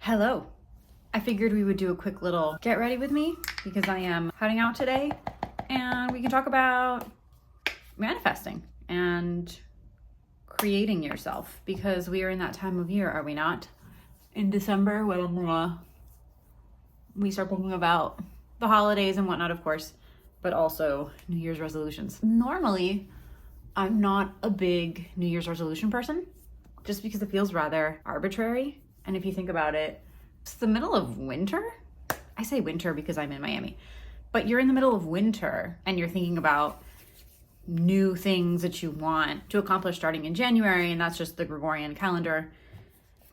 Hello. I figured we would do a quick little get ready with me because I am heading out today and we can talk about manifesting and creating yourself because we are in that time of year, are we not? In December when we start thinking about the holidays and whatnot, of course, but also New Year's resolutions. Normally, I'm not a big New Year's resolution person just because it feels rather arbitrary. And if you think about it, it's the middle of winter. I say winter because I'm in Miami, but you're in the middle of winter and you're thinking about new things that you want to accomplish starting in January. And that's just the Gregorian calendar.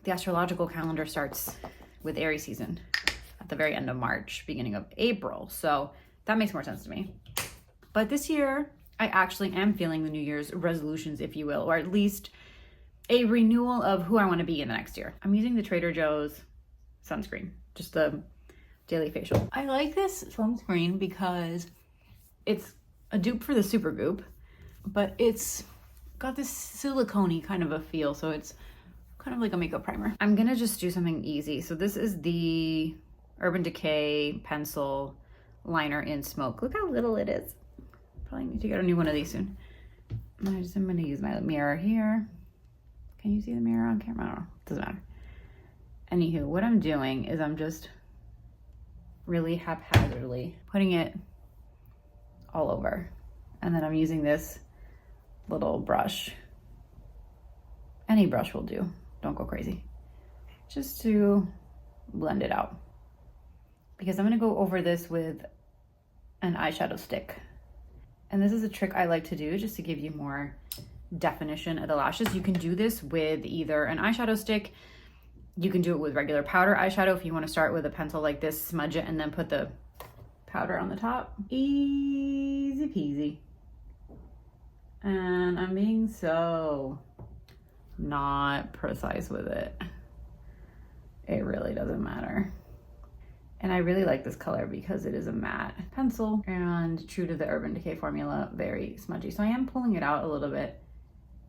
The astrological calendar starts with Aries season at the very end of March, beginning of April. So that makes more sense to me. But this year, I actually am feeling the New Year's resolutions, if you will, or at least a renewal of who I want to be in the next year. I'm using the Trader Joe's sunscreen, just the daily facial. I like this sunscreen because it's a dupe for the Supergoop, but it's got this silicone-y kind of a feel, so it's kind of like a makeup primer. I'm gonna just do something easy. So this is the Urban Decay pencil liner in Smoke. Look how little it is. Probably need to get a new one of these soon. I'm gonna use my mirror here. Can you see the mirror on camera? I don't know. Doesn't matter. Anywho, what I'm doing is I'm just really haphazardly putting it all over. And then I'm using this little brush. Any brush will do. Don't go crazy. Just to blend it out. Because I'm gonna go over this with an eyeshadow stick. And this is a trick I like to do just to give you more definition of the lashes. You can do this with either an eyeshadow stick. You can do it with regular powder eyeshadow if you want to start with a pencil like this, smudge it, and then put the powder on the top. Easy peasy. And I'm being so not precise with it. It really doesn't matter. And I really like this color because it is a matte pencil and true to the Urban Decay formula, very smudgy. So I am pulling it out a little bit,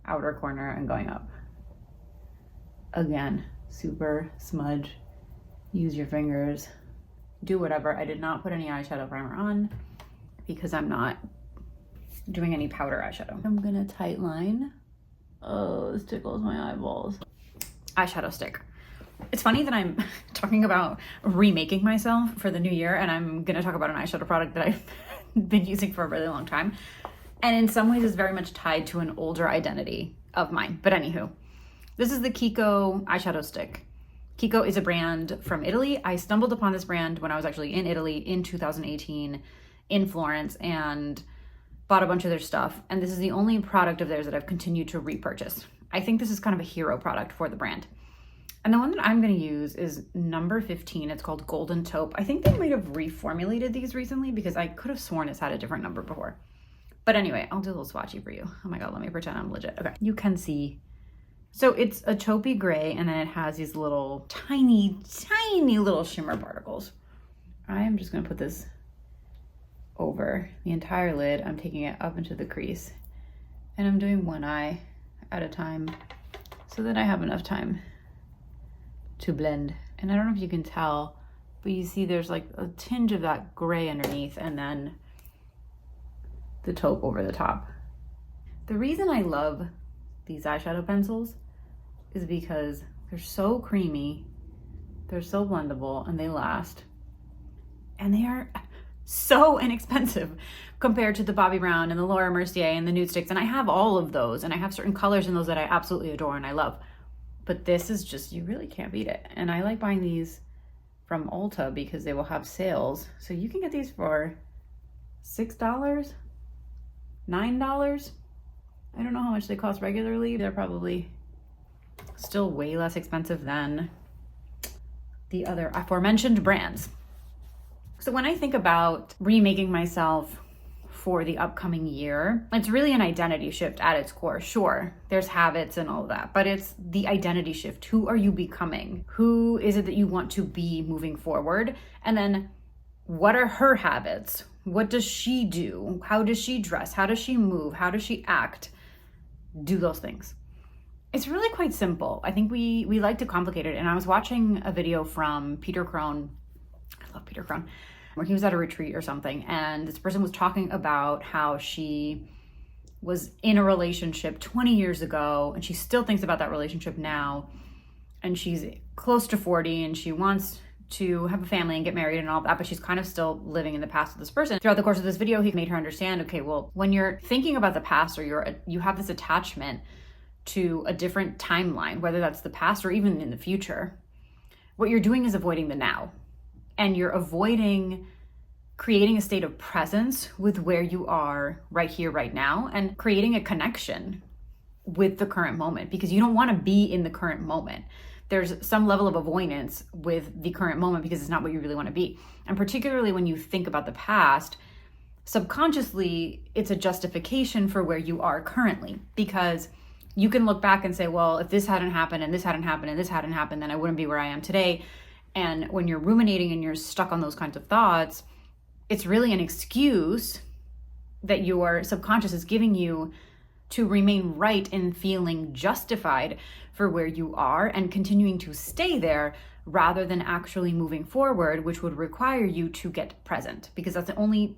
outer corner, and going up. Again, super smudge. Use your fingers. Do whatever. I did not put any eyeshadow primer on because I'm not doing any powder eyeshadow. I'm gonna tight line. Oh, this tickles my eyeballs. Eyeshadow stick. It's funny that I'm talking about remaking myself for the new year, and I'm gonna talk about an eyeshadow product that I've been using for a really long time. And in some ways it's very much tied to an older identity of mine. But anywho, this is the Kiko eyeshadow stick. Kiko is a brand from Italy. I stumbled upon this brand when I was actually in Italy in 2018 in Florence and bought a bunch of their stuff. And this is the only product of theirs that I've continued to repurchase. I think this is kind of a hero product for the brand. And the one that I'm gonna use is number 15. It's called Golden Taupe. I think they might have reformulated these recently because I could have sworn it's had a different number before. But anyway, I'll do a little swatchy for you. Oh my God, let me pretend I'm legit. Okay, you can see. So it's a taupey gray and then it has these little tiny little shimmer particles. I am just gonna put this over the entire lid. I'm taking it up into the crease and I'm doing one eye at a time so that I have enough time to blend. And I don't know if you can tell, but you see there's like a tinge of that gray underneath and then the taupe over the top. The reason I love these eyeshadow pencils is because they're so creamy, they're so blendable, and they last. And they are so inexpensive compared to the Bobbi Brown and the Laura Mercier and the nude sticks. And I have all of those, and I have certain colors in those that I absolutely adore and I love. But this is just, you really can't beat it. And I like buying these from Ulta because they will have sales. So you can get these for $6, $9. I don't know how much they cost regularly. They're probably still way less expensive than the other aforementioned brands. So when I think about remaking myself for the upcoming year, it's really an identity shift at its core. Sure, there's habits and all of that, but it's the identity shift. Who are you becoming? Who is it that you want to be moving forward? And then what are her habits? What does she do? How does she dress? How does she move? How does she act? Do those things. It's really quite simple. I think we like to complicate it. And I was watching a video from Peter Crone. I love Peter Crone, where he was at a retreat or something. And this person was talking about how she was in a relationship 20 years ago and she still thinks about that relationship now. And she's close to 40 and she wants to have a family and get married and all that, but she's kind of still living in the past of this person. Throughout the course of this video, he made her understand, okay, well, when you're thinking about the past or you have this attachment to a different timeline, whether that's the past or even in the future, what you're doing is avoiding the now. And you're avoiding creating a state of presence with where you are right here, right now, and creating a connection with the current moment, because you don't want to be in the current moment. There's some level of avoidance with the current moment because it's not what you really want to be. And particularly when you think about the past, subconsciously, it's a justification for where you are currently, because you can look back and say, well, if this hadn't happened and this hadn't happened and this hadn't happened, then I wouldn't be where I am today. And when you're ruminating and you're stuck on those kinds of thoughts, it's really an excuse that your subconscious is giving you to remain right in feeling justified for where you are and continuing to stay there rather than actually moving forward, which would require you to get present, because that's the only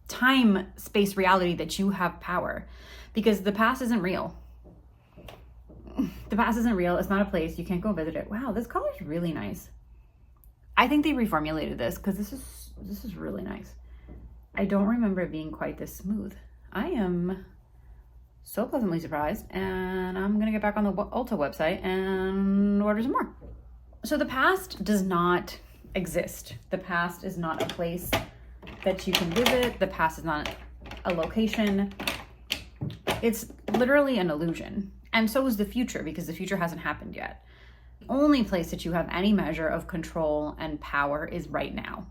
time, space, reality that you have power, because the past isn't real. The past isn't real. It's not a place. You can't go visit it. Wow, this color is really nice. I think they reformulated this because this is really nice. I don't remember it being quite this smooth. I am so pleasantly surprised, and I'm gonna get back on the Ulta website and order some more. So the past does not exist. The past is not a place that you can visit. The past is not a location. It's literally an illusion. And so is the future, because the future hasn't happened yet. The only place that you have any measure of control and power is right now.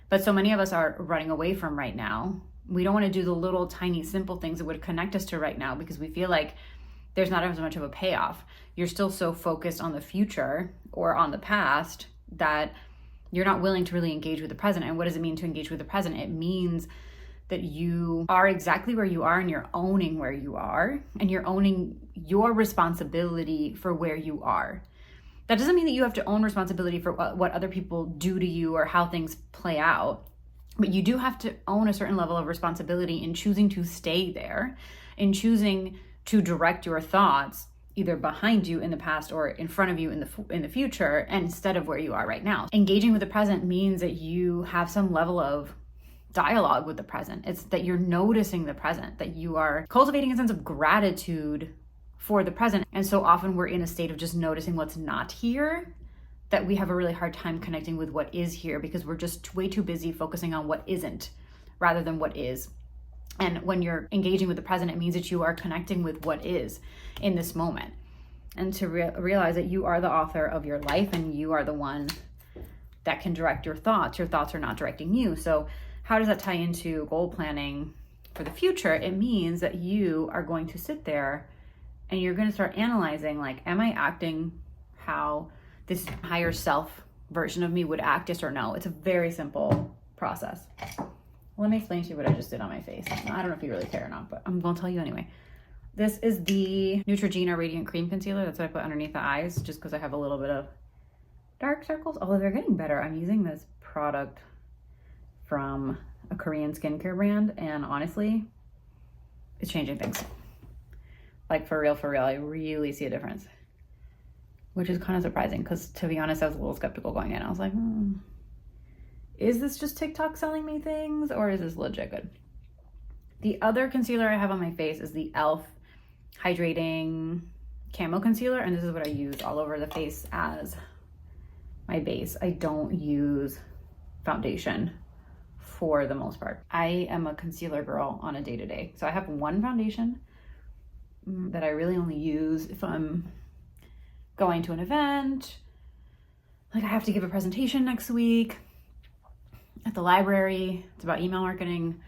But so many of us are running away from right now. We don't want to do the little tiny simple things that would connect us to right now because we feel like there's not as much of a payoff. You're still so focused on the future or on the past that you're not willing to really engage with the present. And what does it mean to engage with the present? It means that you are exactly where you are and you're owning where you are and you're owning your responsibility for where you are. That doesn't mean that you have to own responsibility for what other people do to you or how things play out, but you do have to own a certain level of responsibility in choosing to stay there, in choosing to direct your thoughts either behind you in the past or in front of you in the future instead of where you are right now. Engaging with the present means that you have some level of dialogue with the present. It's that you're noticing the present, that you are cultivating a sense of gratitude for the present. And so often we're in a state of just noticing what's not here that we have a really hard time connecting with what is here because we're just way too busy focusing on what isn't rather than what is. And when you're engaging with the present, it means that you are connecting with what is in this moment. And to realize that you are the author of your life and you are the one that can direct your thoughts. Your thoughts are not directing you. So how does that tie into goal planning for the future? It means that you are going to sit there and you're going to start analyzing, like, am I acting how this higher self version of me would act, yes or no? It's a very simple process. Let me explain to you what I just did on my face. I don't know if you really care or not, but I'm going to tell you anyway. This is the Neutrogena Radiant Cream Concealer. That's what I put underneath the eyes just because I have a little bit of dark circles, although they're getting better. I'm using this product from a Korean skincare brand, and honestly, it's changing things. Like, for real, I really see a difference, which is kind of surprising because, to be honest, I was a little skeptical going in. I was like, is this just TikTok selling me things or is this legit good? The other concealer I have on my face is the e.l.f. Hydrating Camo Concealer, and this is what I use all over the face as my base. I don't use foundation for the most part. I am a concealer girl on a day-to-day. So I have one foundation that I really only use if I'm going to an event, like I have to give a presentation next week at the library. It's about email marketing,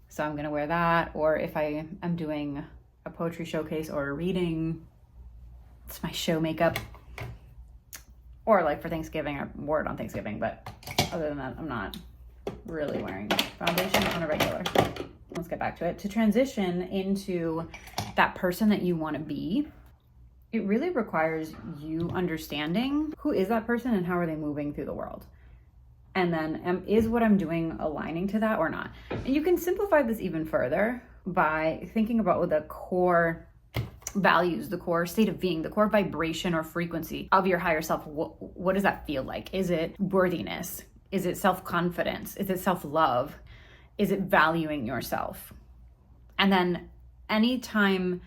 so I'm gonna wear that. Or if I am doing a poetry showcase or a reading, it's my show makeup. Or like for Thanksgiving, I wore it on Thanksgiving, but other than that, I'm not really wearing foundation on a regular. Let's get back to it. To transition into that person that you want to be, it really requires you understanding who is that person and how are they moving through the world. And then is what I'm doing aligning to that or not? And you can simplify this even further by thinking about what the core values, the core state of being, the core vibration or frequency of your higher self. What does that feel like? Is it worthiness? Is it self-confidence? Is it self-love? Is it valuing yourself? And then anytime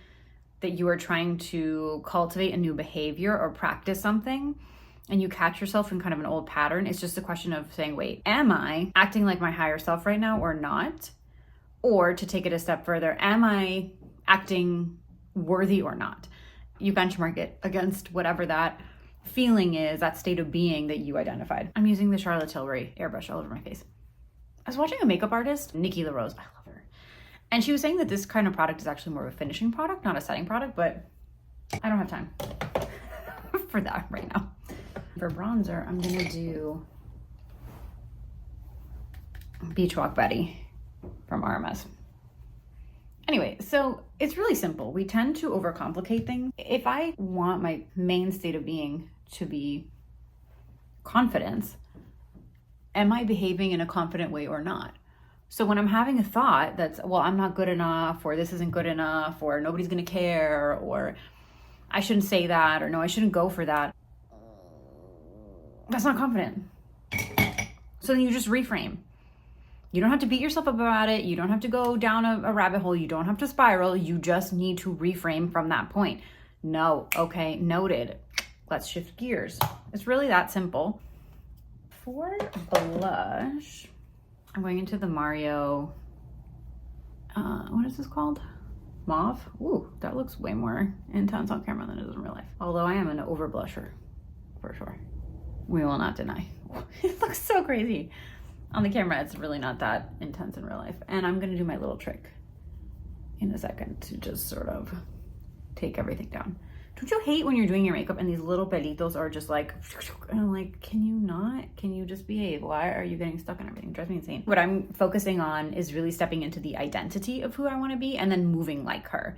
that you are trying to cultivate a new behavior or practice something and you catch yourself in kind of an old pattern, it's just a question of saying, wait, am I acting like my higher self right now or not? Or to take it a step further, am I acting worthy or not? You benchmark it against whatever that feeling is, that state of being that you identified. I'm using the Charlotte Tilbury airbrush all over my face. I was watching a makeup artist, Nikki LaRose, I love her. And she was saying that this kind of product is actually more of a finishing product, not a setting product, but I don't have time for that right now. For bronzer, I'm gonna do Beach Walk Betty from RMS. Anyway, so it's really simple. We tend to overcomplicate things. If I want my main state of being to be confidence, am I behaving in a confident way or not? So when I'm having a thought that's, well, I'm not good enough, or this isn't good enough, or nobody's gonna care, or I shouldn't say that, or no, I shouldn't go for that, that's not confident. So then you just reframe. You don't have to beat yourself up about it. You don't have to go down a rabbit hole. You don't have to spiral. You just need to reframe from that point. No, okay, noted. Let's shift gears. It's really that simple. For blush, I'm going into the Mario, what is this called? Mauve? Ooh, that looks way more intense on camera than it does in real life. Although I am an over blusher, for sure. We will not deny. It looks so crazy. On the camera, it's really not that intense in real life. And I'm gonna do my little trick in a second to just sort of take everything down. Don't you hate when you're doing your makeup and these little pelitos are just like, and I'm like, can you not? Can you just behave? Why are you getting stuck on everything? It drives me insane. What I'm focusing on is really stepping into the identity of who I wanna be and then moving like her.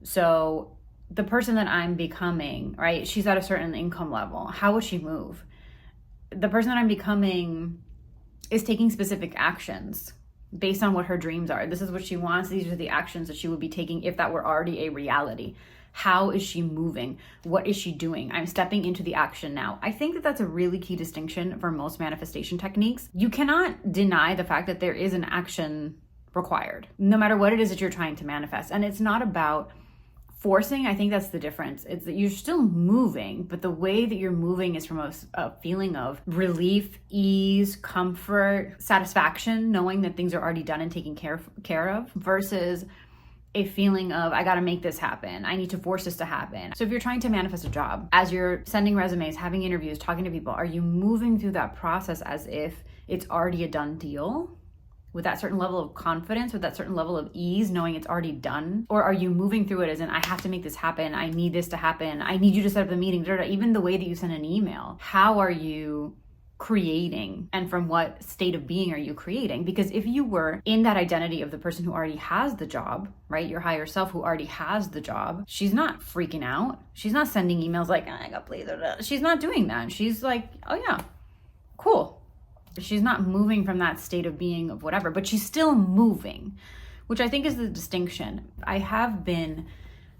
So the person that I'm becoming, right? She's at a certain income level. How would she move? The person that I'm becoming is taking specific actions based on what her dreams are. This is what she wants. These are the actions that she would be taking if that were already a reality. How is she moving? What is she doing? I'm stepping into the action now. I think that that's a really key distinction for most manifestation techniques. You cannot deny the fact that there is an action required, no matter what it is that you're trying to manifest. And it's not about forcing. I think that's the difference. It's that you're still moving, but the way that you're moving is from a feeling of relief, ease, comfort, satisfaction, knowing that things are already done and taken care of, versus a feeling of, I gotta make this happen. I need to force this to happen. So if you're trying to manifest a job, as you're sending resumes, having interviews, talking to people, are you moving through that process as if it's already a done deal? With that certain level of confidence, with that certain level of ease, knowing it's already done? Or are you moving through it as in, I have to make this happen, I need this to happen, I need you to set up the meeting, even the way that you send an email. How are you creating, and from what state of being are you creating? Because if you were in that identity of the person who already has the job, right, your higher self who already has the job, she's not freaking out. She's not sending emails like, I got please. She's not doing that. She's like, oh yeah, cool. She's not moving from that state of being of whatever, but she's still moving, which I think is the distinction. I have been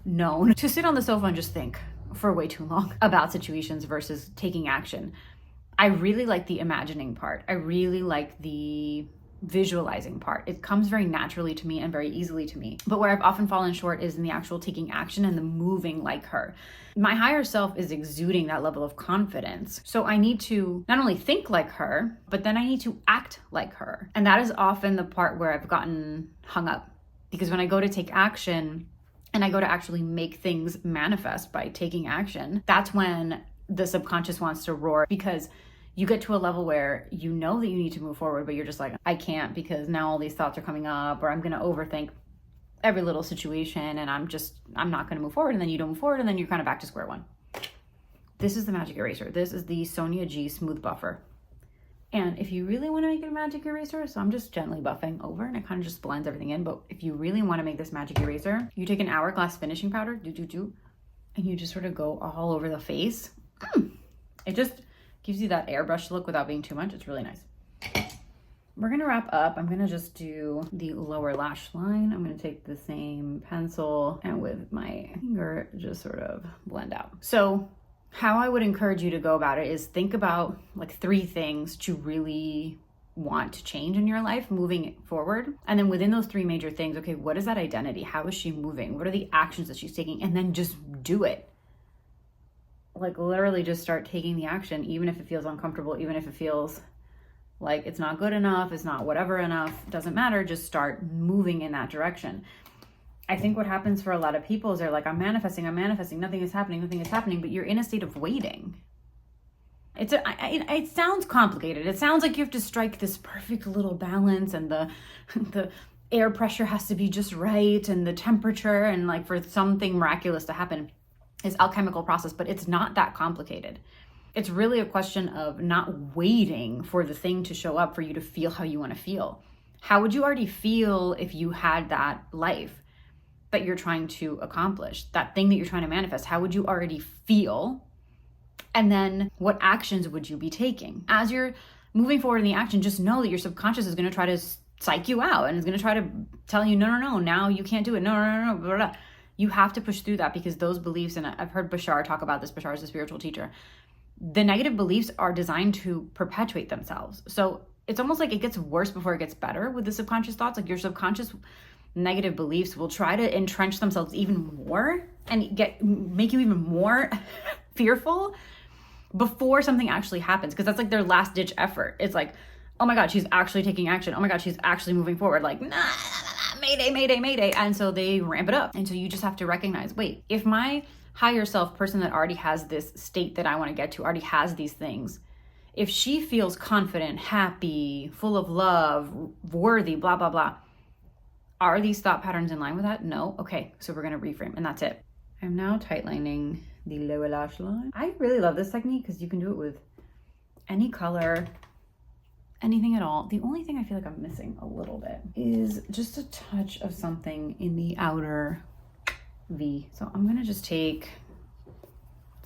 known to sit on the sofa and just think for way too long about situations versus taking action. I really like the imagining part. I really like the visualizing part. It comes very naturally to me and very easily to me. But where I've often fallen short is in the actual taking action and the moving like her. My higher self is exuding that level of confidence. So I need to not only think like her, but then I need to act like her. And that is often the part where I've gotten hung up. Because when I go to take action and I go to actually make things manifest by taking action, that's when the subconscious wants to roar, because you get to a level where you know that you need to move forward, but you're just like, I can't, because now all these thoughts are coming up, or I'm going to overthink every little situation and I'm not going to move forward. And then you don't move forward and then you're kind of back to square one. This is the Magic Eraser. This is the Sonia G Smooth Buffer. And if you really want to make it a magic eraser, so I'm just gently buffing over and it kind of just blends everything in. But if you really want to make this magic eraser, you take an Hourglass finishing powder, and you just sort of go all over the face. It just gives you that airbrush look without being too much. It's really nice. We're gonna wrap up. I'm gonna just do the lower lash line. I'm gonna take the same pencil and with my finger just sort of blend out. So how I would encourage you to go about it is think about like 3 things to really want to change in your life moving forward. And then within those 3 major things, okay, what is that identity? How is she moving? What are the actions that she's taking? And then just do it. Like literally just start taking the action, even if it feels uncomfortable, even if it feels like it's not good enough, it's not whatever enough, doesn't matter, just start moving in that direction. I think what happens for a lot of people is they're like, I'm manifesting, nothing is happening, but you're in a state of waiting. It sounds complicated. It sounds like you have to strike this perfect little balance and the air pressure has to be just right and the temperature and like for something miraculous to happen is alchemical process, but it's not that complicated. It's really a question of not waiting for the thing to show up for you to feel how you want to feel. How would you already feel if you had that life that you're trying to accomplish, that thing that you're trying to manifest? How would you already feel? And then what actions would you be taking? As you're moving forward in the action, just know that your subconscious is going to try to psych you out and is going to try to tell you, no, now you can't do it. No, blah, blah, blah. You have to push through that because those beliefs, and I've heard Bashar talk about this, Bashar is a spiritual teacher, the negative beliefs are designed to perpetuate themselves. So it's almost like it gets worse before it gets better with the subconscious thoughts. Like your subconscious negative beliefs will try to entrench themselves even more and make you even more fearful before something actually happens, because that's like their last ditch effort. It's like, oh my God, she's actually taking action. Oh my God, she's actually moving forward. Like, mayday. And so they ramp it up. And so you just have to recognize, wait, if my higher self person that already has this state that I want to get to, already has these things, if she feels confident, happy, full of love, worthy, blah, blah, blah, are these thought patterns in line with that? No. Okay, so we're going to reframe and that's it. I'm now tightlining the lower lash line. I really love this technique because you can do it with any color, anything at all. The only thing I feel like I'm missing a little bit is just a touch of something in the outer V. So I'm gonna just take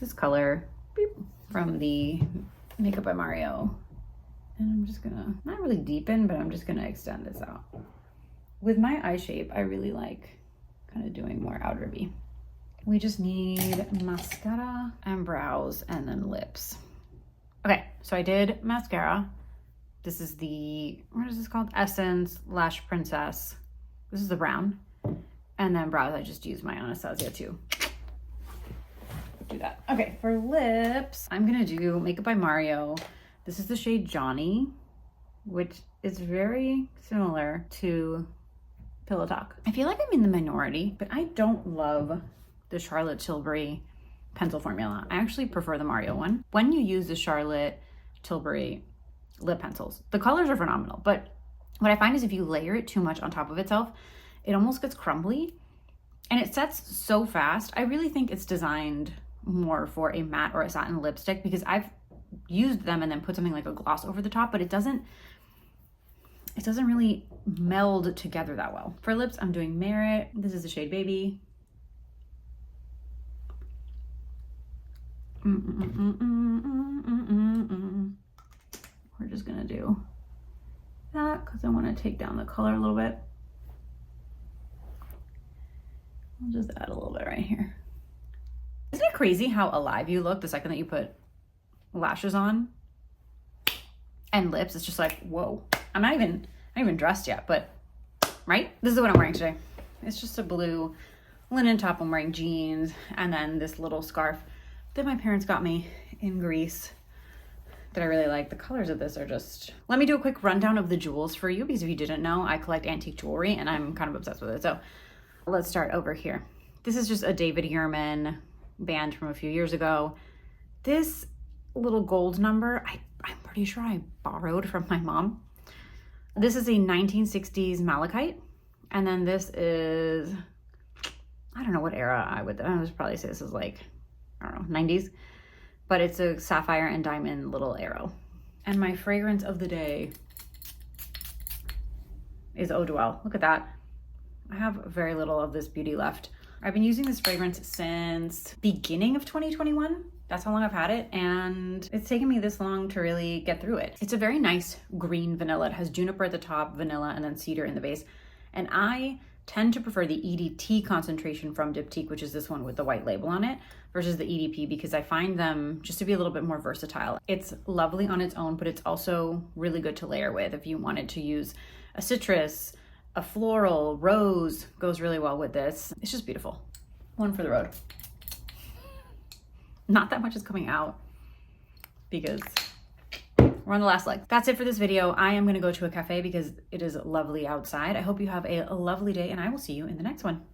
this color from the Makeup by Mario, and I'm just gonna, not really deepen, but I'm just gonna extend this out. With my eye shape, I really like kind of doing more outer V. We just need mascara and brows and then lips. Okay, so I did mascara. This is the, what is this called? Essence Lash Princess. This is the brown. And then brows, I just used my Anastasia to do that. Okay, for lips, I'm gonna do Makeup by Mario. This is the shade Johnny, which is very similar to Pillow Talk. I feel like I'm in the minority, but I don't love the Charlotte Tilbury pencil formula. I actually prefer the Mario one. When you use the Charlotte Tilbury lip pencils, the colors are phenomenal, but what I find is if you layer it too much on top of itself, it almost gets crumbly and it sets so fast. I really think it's designed more for a matte or a satin lipstick because I've used them and then put something like a gloss over the top, but it doesn't really meld together that well. For lips, I'm doing Merit. This is the shade Baby. We're just gonna do that because I want to take down the color a little bit. I'll just add a little bit right here. Isn't it crazy how alive you look the second that you put lashes on and lips? It's just like, whoa. I'm not even dressed yet, but right? This is what I'm wearing today. It's just a blue linen top. I'm wearing jeans and then this little scarf that my parents got me in Greece that I really like. The colors of this are just... Let me do a quick rundown of the jewels for you because if you didn't know, I collect antique jewelry and I'm kind of obsessed with it. So let's start over here. This is just a David Yurman band from a few years ago. This little gold number, I'm pretty sure I borrowed from my mom. This is a 1960s malachite. And then this is, I don't know what era I would probably say this is like, I don't know, 90s. But it's a sapphire and diamond little arrow. And my fragrance of the day is Eau Duelle. Look at that. I have very little of this beauty left. I've been using this fragrance since beginning of 2021. That's how long I've had it, and it's taken me this long to really get through it. It's a very nice green vanilla. It has juniper at the top, vanilla, and then cedar in the base. And I tend to prefer the EDT concentration from Diptyque, which is this one with the white label on it, versus the EDP, because I find them just to be a little bit more versatile. It's lovely on its own, but it's also really good to layer with. If you wanted to use a citrus, a floral, rose goes really well with this. It's just beautiful. One for the road. Not that much is coming out because we're on the last leg. That's it for this video. I am gonna go to a cafe because it is lovely outside. I hope you have a lovely day, and I will see you in the next one.